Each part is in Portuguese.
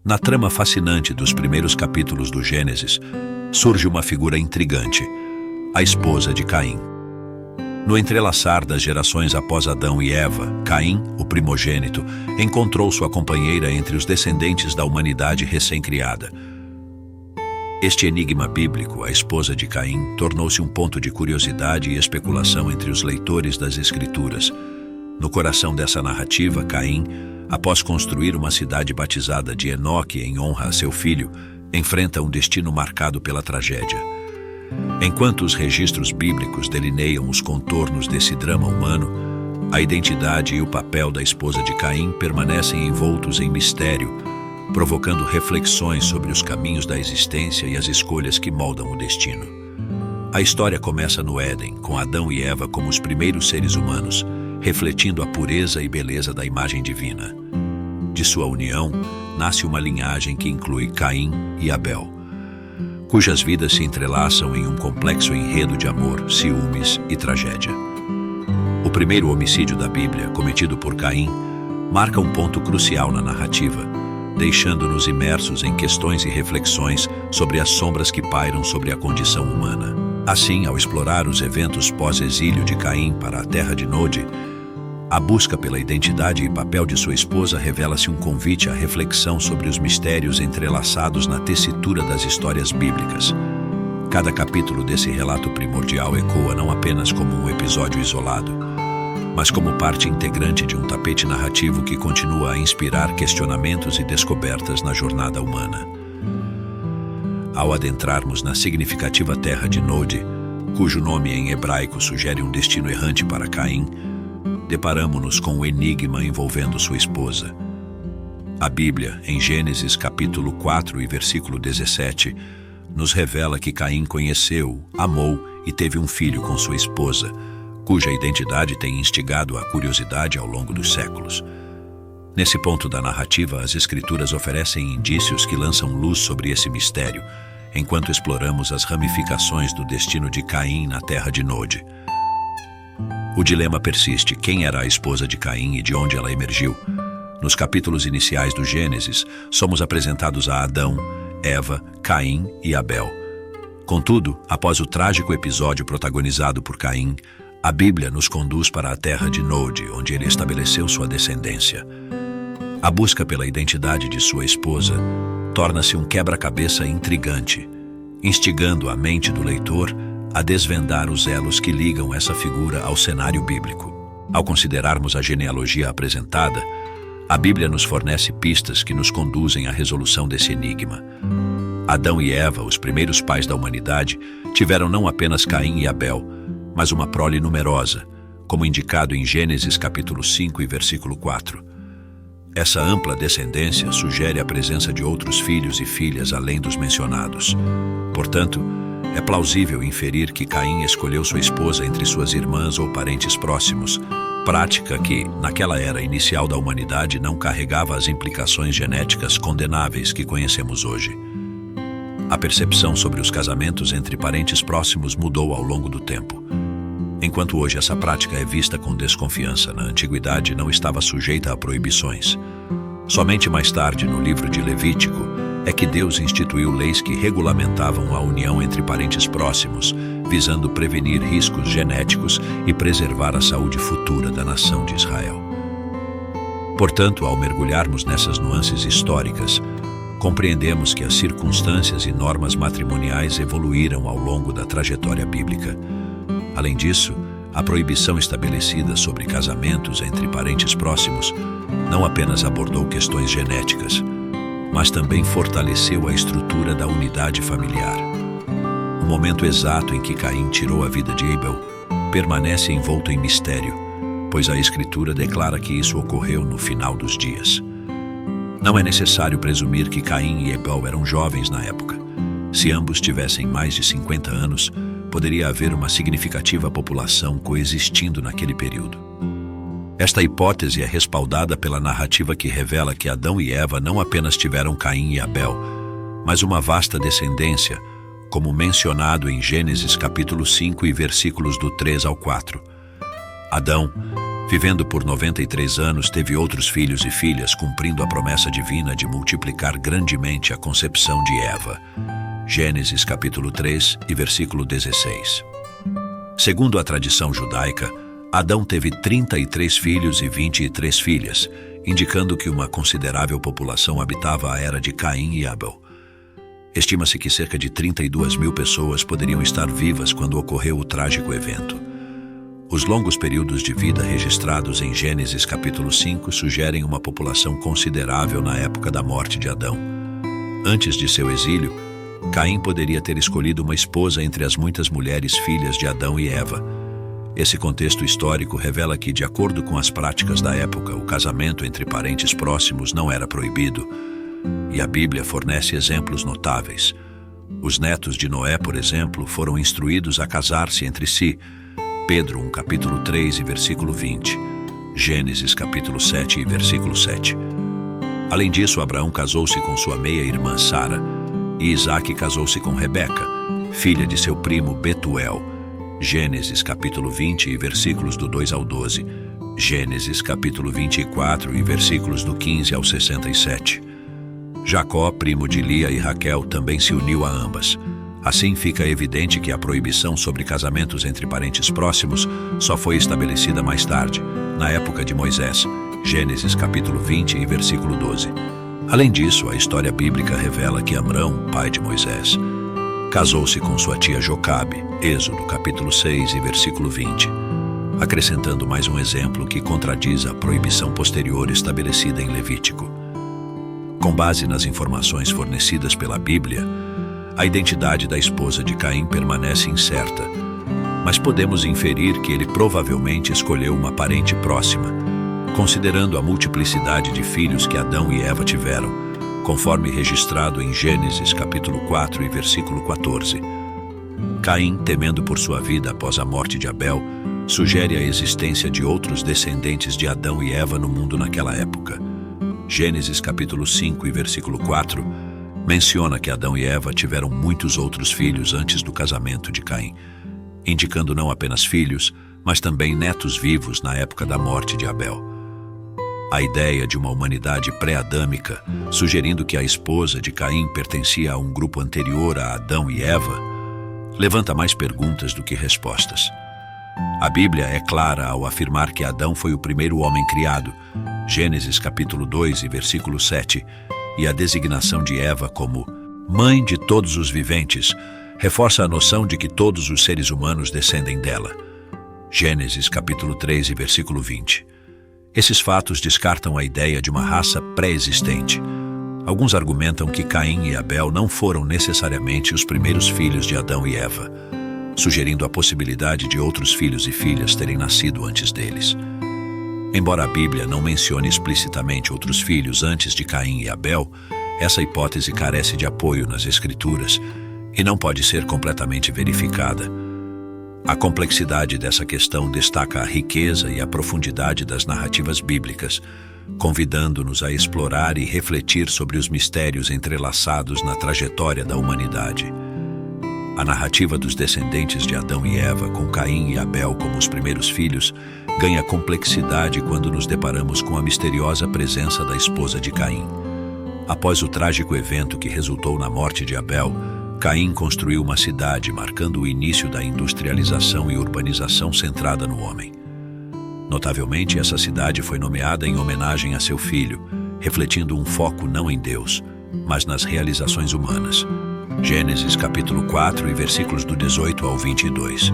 Na trama fascinante dos primeiros capítulos do Gênesis, surge uma figura intrigante, a esposa de Caim. No entrelaçar das gerações após Adão e Eva, Caim, o primogênito, encontrou sua companheira entre os descendentes da humanidade recém-criada. Este enigma bíblico, a esposa de Caim, tornou-se um ponto de curiosidade e especulação entre os leitores das Escrituras. No coração dessa narrativa, Caim, após construir uma cidade batizada de Enoque em honra a seu filho, enfrenta um destino marcado pela tragédia. Enquanto os registros bíblicos delineiam os contornos desse drama humano, a identidade e o papel da esposa de Caim permanecem envoltos em mistério, provocando reflexões sobre os caminhos da existência e as escolhas que moldam o destino. A história começa no Éden, com Adão e Eva como os primeiros seres humanos, refletindo a pureza e beleza da imagem divina. De sua união, nasce uma linhagem que inclui Caim e Abel, cujas vidas se entrelaçam em um complexo enredo de amor, ciúmes e tragédia. O primeiro homicídio da Bíblia, cometido por Caim, marca um ponto crucial na narrativa, deixando-nos imersos em questões e reflexões sobre as sombras que pairam sobre a condição humana. Assim, ao explorar os eventos pós-exílio de Caim para a terra de Nod, a busca pela identidade e papel de sua esposa revela-se um convite à reflexão sobre os mistérios entrelaçados na tessitura das histórias bíblicas. Cada capítulo desse relato primordial ecoa não apenas como um episódio isolado, mas como parte integrante de um tapete narrativo que continua a inspirar questionamentos e descobertas na jornada humana. Ao adentrarmos na significativa terra de Nod, cujo nome em hebraico sugere um destino errante para Caim, deparamo-nos com o enigma envolvendo sua esposa. A Bíblia, em Gênesis capítulo 4 e versículo 17, nos revela que Caim conheceu, amou e teve um filho com sua esposa, cuja identidade tem instigado a curiosidade ao longo dos séculos. Nesse ponto da narrativa, as Escrituras oferecem indícios que lançam luz sobre esse mistério, enquanto exploramos as ramificações do destino de Caim na terra de Nod. O dilema persiste: quem era a esposa de Caim e de onde ela emergiu? Nos capítulos iniciais do Gênesis, somos apresentados a Adão, Eva, Caim e Abel. Contudo, após o trágico episódio protagonizado por Caim, a Bíblia nos conduz para a terra de Nod, onde ele estabeleceu sua descendência. A busca pela identidade de sua esposa torna-se um quebra-cabeça intrigante, instigando a mente do leitor a desvendar os elos que ligam essa figura ao cenário bíblico. Ao considerarmos a genealogia apresentada, a Bíblia nos fornece pistas que nos conduzem à resolução desse enigma. Adão e Eva, os primeiros pais da humanidade, tiveram não apenas Caim e Abel, mas uma prole numerosa, como indicado em Gênesis capítulo 5 e versículo 4. Essa ampla descendência sugere a presença de outros filhos e filhas além dos mencionados. Portanto, é plausível inferir que Caim escolheu sua esposa entre suas irmãs ou parentes próximos, prática que, naquela era inicial da humanidade, não carregava as implicações genéticas condenáveis que conhecemos hoje. A percepção sobre os casamentos entre parentes próximos mudou ao longo do tempo. Enquanto hoje essa prática é vista com desconfiança, na antiguidade não estava sujeita a proibições. Somente mais tarde, no livro de Levítico, é que Deus instituiu leis que regulamentavam a união entre parentes próximos, visando prevenir riscos genéticos e preservar a saúde futura da nação de Israel. Portanto, ao mergulharmos nessas nuances históricas, compreendemos que as circunstâncias e normas matrimoniais evoluíram ao longo da trajetória bíblica. Além disso, a proibição estabelecida sobre casamentos entre parentes próximos não apenas abordou questões genéticas, mas também fortaleceu a estrutura da unidade familiar. O momento exato em que Caim tirou a vida de Abel permanece envolto em mistério, pois a Escritura declara que isso ocorreu no final dos dias. Não é necessário presumir que Caim e Abel eram jovens na época. Se ambos tivessem mais de 50 anos, poderia haver uma significativa população coexistindo naquele período. Esta hipótese é respaldada pela narrativa que revela que Adão e Eva não apenas tiveram Caim e Abel, mas uma vasta descendência, como mencionado em Gênesis capítulo 5 e versículos do 3 ao 4. Adão, Vivendo por 93 anos, teve outros filhos e filhas, cumprindo a promessa divina de multiplicar grandemente a concepção de Eva. Gênesis capítulo 3 e versículo 16. Segundo a tradição judaica, Adão teve 33 filhos e 23 filhas, indicando que uma considerável população habitava a era de Caim e Abel. Estima-se que cerca de 32 mil pessoas poderiam estar vivas quando ocorreu o trágico evento. Os longos períodos de vida registrados em Gênesis capítulo 5 sugerem uma população considerável na época da morte de Adão. Antes de seu exílio, Caim poderia ter escolhido uma esposa entre as muitas mulheres filhas de Adão e Eva. Esse contexto histórico revela que, de acordo com as práticas da época, o casamento entre parentes próximos não era proibido, e a Bíblia fornece exemplos notáveis. Os netos de Noé, por exemplo, foram instruídos a casar-se entre si. Pedro 1, capítulo 3 e versículo 20. Gênesis capítulo 7 e versículo 7. Além disso, Abraão casou-se com sua meia-irmã Sara, e Isaque casou-se com Rebeca, filha de seu primo Betuel. Gênesis capítulo 20 e versículos do 2 ao 12. Gênesis capítulo 24 e versículos do 15 ao 67. Jacó, primo de Lia e Raquel, também se uniu a ambas. Assim fica evidente que a proibição sobre casamentos entre parentes próximos só foi estabelecida mais tarde, na época de Moisés. Gênesis capítulo 20 e versículo 12. Além disso, a história bíblica revela que Amrão, pai de Moisés, casou-se com sua tia Jocabe, Êxodo capítulo 6 e versículo 20, acrescentando mais um exemplo que contradiz a proibição posterior estabelecida em Levítico. Com base nas informações fornecidas pela Bíblia, a identidade da esposa de Caim permanece incerta, mas podemos inferir que ele provavelmente escolheu uma parente próxima, considerando a multiplicidade de filhos que Adão e Eva tiveram, conforme registrado em Gênesis capítulo 4 e versículo 14. Caim, temendo por sua vida após a morte de Abel, sugere a existência de outros descendentes de Adão e Eva no mundo naquela época. Gênesis capítulo 5 e versículo 4 menciona que Adão e Eva tiveram muitos outros filhos antes do casamento de Caim, indicando não apenas filhos, mas também netos vivos na época da morte de Abel. A ideia de uma humanidade pré-adâmica, sugerindo que a esposa de Caim pertencia a um grupo anterior a Adão e Eva, levanta mais perguntas do que respostas. A Bíblia é clara ao afirmar que Adão foi o primeiro homem criado, Gênesis capítulo 2 e versículo 7, e a designação de Eva como mãe de todos os viventes reforça a noção de que todos os seres humanos descendem dela. Gênesis capítulo 3 e versículo 20. Esses fatos descartam a ideia de uma raça pré-existente. Alguns argumentam que Caim e Abel não foram necessariamente os primeiros filhos de Adão e Eva, sugerindo a possibilidade de outros filhos e filhas terem nascido antes deles. Embora a Bíblia não mencione explicitamente outros filhos antes de Caim e Abel, essa hipótese carece de apoio nas Escrituras e não pode ser completamente verificada. A complexidade dessa questão destaca a riqueza e a profundidade das narrativas bíblicas, convidando-nos a explorar e refletir sobre os mistérios entrelaçados na trajetória da humanidade. A narrativa dos descendentes de Adão e Eva, com Caim e Abel como os primeiros filhos, ganha complexidade quando nos deparamos com a misteriosa presença da esposa de Caim. Após o trágico evento que resultou na morte de Abel, Caim construiu uma cidade marcando o início da industrialização e urbanização centrada no homem. Notavelmente, essa cidade foi nomeada em homenagem a seu filho, refletindo um foco não em Deus, mas nas realizações humanas. Gênesis capítulo 4 e versículos do 18 ao 22.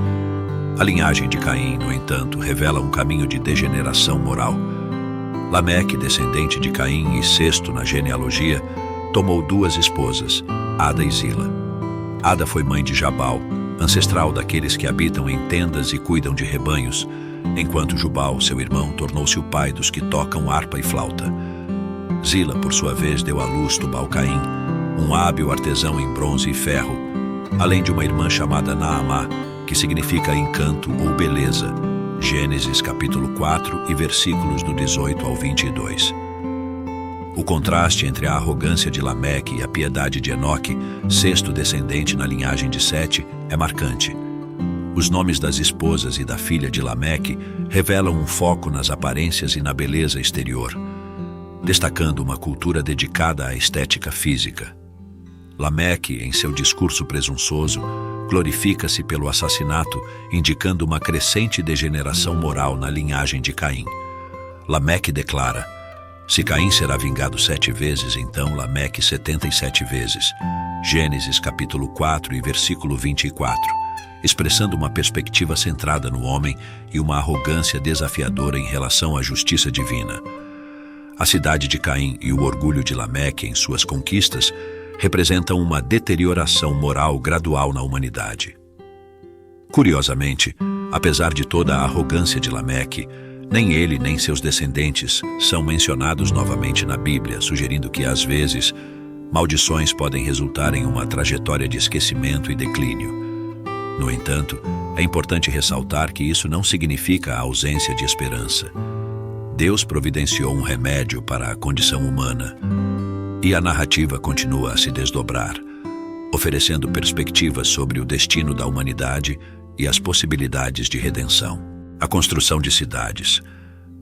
A linhagem de Caim, no entanto, revela um caminho de degeneração moral. Lameque, descendente de Caim e sexto na genealogia, tomou duas esposas, Ada e Zila. Ada foi mãe de Jabal, ancestral daqueles que habitam em tendas e cuidam de rebanhos, enquanto Jubal, seu irmão, tornou-se o pai dos que tocam harpa e flauta. Zila, por sua vez, deu à luz Tubal-Caim, um hábil artesão em bronze e ferro, além de uma irmã chamada Naamá, que significa encanto ou beleza. Gênesis capítulo 4 e versículos do 18 ao 22. O contraste entre a arrogância de Lameque e a piedade de Enoque, sexto descendente na linhagem de Sete, é marcante. Os nomes das esposas e da filha de Lameque revelam um foco nas aparências e na beleza exterior, destacando uma cultura dedicada à estética física. Lameque, em seu discurso presunçoso, glorifica-se pelo assassinato, indicando uma crescente degeneração moral na linhagem de Caim. Lameque declara: se Caim será vingado 7 vezes, então Lameque 77 vezes. Gênesis capítulo 4 e versículo 24, expressando uma perspectiva centrada no homem e uma arrogância desafiadora em relação à justiça divina. A cidade de Caim e o orgulho de Lameque em suas conquistas representam uma deterioração moral gradual na humanidade. Curiosamente, apesar de toda a arrogância de Lameque, nem ele nem seus descendentes são mencionados novamente na Bíblia, sugerindo que, às vezes, maldições podem resultar em uma trajetória de esquecimento e declínio. No entanto, é importante ressaltar que isso não significa a ausência de esperança. Deus providenciou um remédio para a condição humana, e a narrativa continua a se desdobrar, oferecendo perspectivas sobre o destino da humanidade e as possibilidades de redenção. A construção de cidades,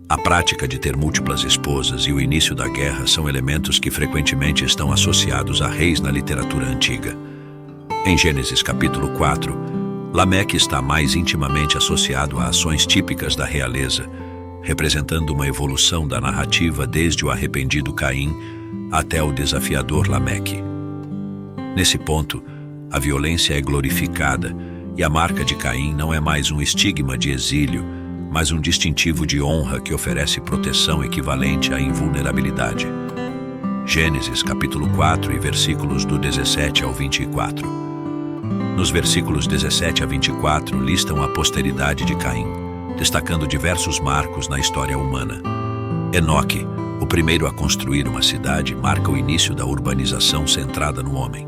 a prática de ter múltiplas esposas e o início da guerra são elementos que frequentemente estão associados a reis na literatura antiga. Em Gênesis capítulo 4, Lameque está mais intimamente associado a ações típicas da realeza, representando uma evolução da narrativa desde o arrependido Caim até o desafiador Lameque. Nesse ponto, a violência é glorificada e a marca de Caim não é mais um estigma de exílio, mas um distintivo de honra que oferece proteção equivalente à invulnerabilidade. Gênesis capítulo 4 e versículos do 17 ao 24. Nos versículos 17 a 24 listam a posteridade de Caim, destacando diversos marcos na história humana. Enoque, o primeiro a construir uma cidade, marca o início da urbanização centrada no homem.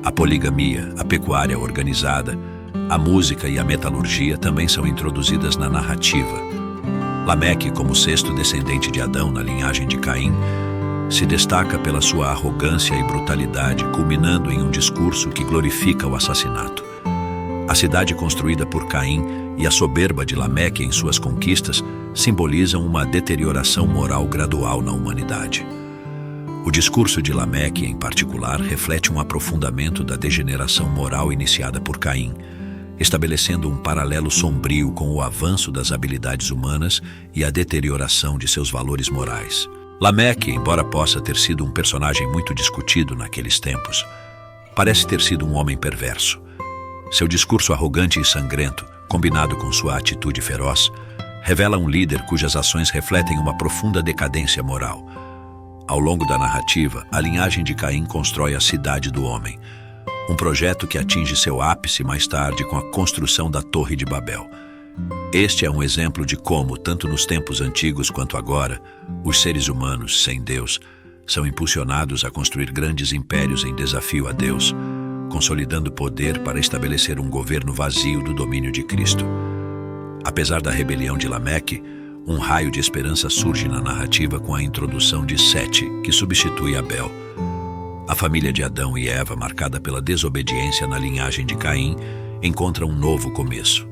A poligamia, a pecuária organizada, a música e a metalurgia também são introduzidas na narrativa. Lameque, como sexto descendente de Adão na linhagem de Caim, se destaca pela sua arrogância e brutalidade, culminando em um discurso que glorifica o assassinato. A cidade construída por Caim e a soberba de Lameque em suas conquistas simbolizam uma deterioração moral gradual na humanidade. O discurso de Lameque, em particular, reflete um aprofundamento da degeneração moral iniciada por Caim, estabelecendo um paralelo sombrio com o avanço das habilidades humanas e a deterioração de seus valores morais. Lameque, embora possa ter sido um personagem muito discutido naqueles tempos, parece ter sido um homem perverso. Seu discurso arrogante e sangrento, combinado com sua atitude feroz, revela um líder cujas ações refletem uma profunda decadência moral. Ao longo da narrativa, a linhagem de Caim constrói a cidade do homem, um projeto que atinge seu ápice mais tarde com a construção da Torre de Babel. Este é um exemplo de como, tanto nos tempos antigos quanto agora, os seres humanos, sem Deus, são impulsionados a construir grandes impérios em desafio a Deus, consolidando poder para estabelecer um governo vazio do domínio de Cristo. Apesar da rebelião de Lameque, um raio de esperança surge na narrativa com a introdução de Sete, que substitui Abel. A família de Adão e Eva, marcada pela desobediência na linhagem de Caim, encontra um novo começo.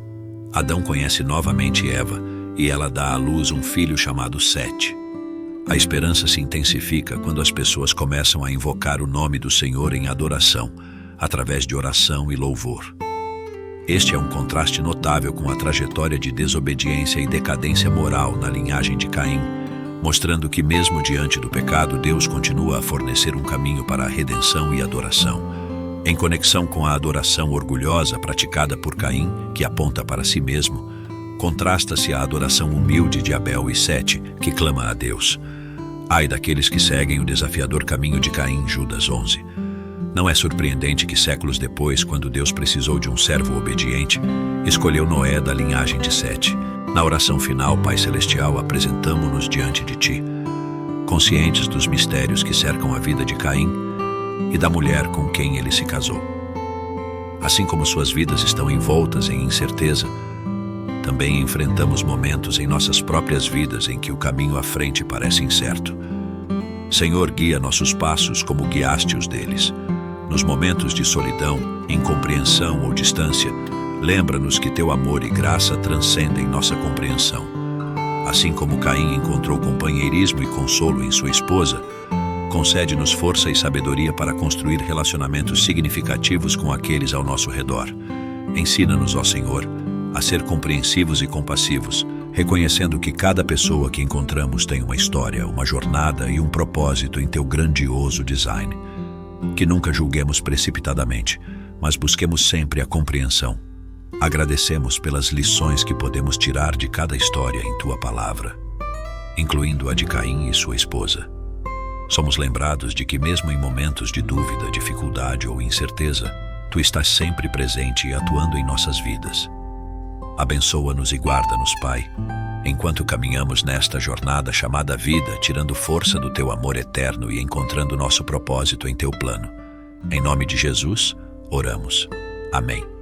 Adão conhece novamente Eva e ela dá à luz um filho chamado Sete. A esperança se intensifica quando as pessoas começam a invocar o nome do Senhor em adoração, através de oração e louvor. Este é um contraste notável com a trajetória de desobediência e decadência moral na linhagem de Caim, mostrando que mesmo diante do pecado, Deus continua a fornecer um caminho para a redenção e adoração. Em conexão com a adoração orgulhosa praticada por Caim, que aponta para si mesmo, contrasta-se a adoração humilde de Abel e Sete, que clama a Deus. Ai daqueles que seguem o desafiador caminho de Caim, Judas 11. Não é surpreendente que séculos depois, quando Deus precisou de um servo obediente, escolheu Noé da linhagem de Sete. Na oração final, Pai Celestial, apresentamo-nos diante de Ti, conscientes dos mistérios que cercam a vida de Caim e da mulher com quem ele se casou. Assim como suas vidas estão envoltas em incerteza, também enfrentamos momentos em nossas próprias vidas em que o caminho à frente parece incerto. Senhor, guia nossos passos como guiaste os deles. Nos momentos de solidão, incompreensão ou distância, Lembra-nos que teu amor e graça transcendem nossa compreensão. Assim como Caim encontrou companheirismo e consolo em sua esposa, concede-nos força e sabedoria para construir relacionamentos significativos com aqueles ao nosso redor. Ensina-nos, ó Senhor, a ser compreensivos e compassivos, reconhecendo que cada pessoa que encontramos tem uma história, uma jornada e um propósito em teu grandioso design. Que nunca julguemos precipitadamente, mas busquemos sempre a compreensão. Agradecemos pelas lições que podemos tirar de cada história em tua palavra, incluindo a de Caim e sua esposa. Somos lembrados de que mesmo em momentos de dúvida, dificuldade ou incerteza, tu estás sempre presente e atuando em nossas vidas. Abençoa-nos e guarda-nos, Pai, enquanto caminhamos nesta jornada chamada vida, tirando força do teu amor eterno e encontrando nosso propósito em teu plano. Em nome de Jesus, oramos. Amém.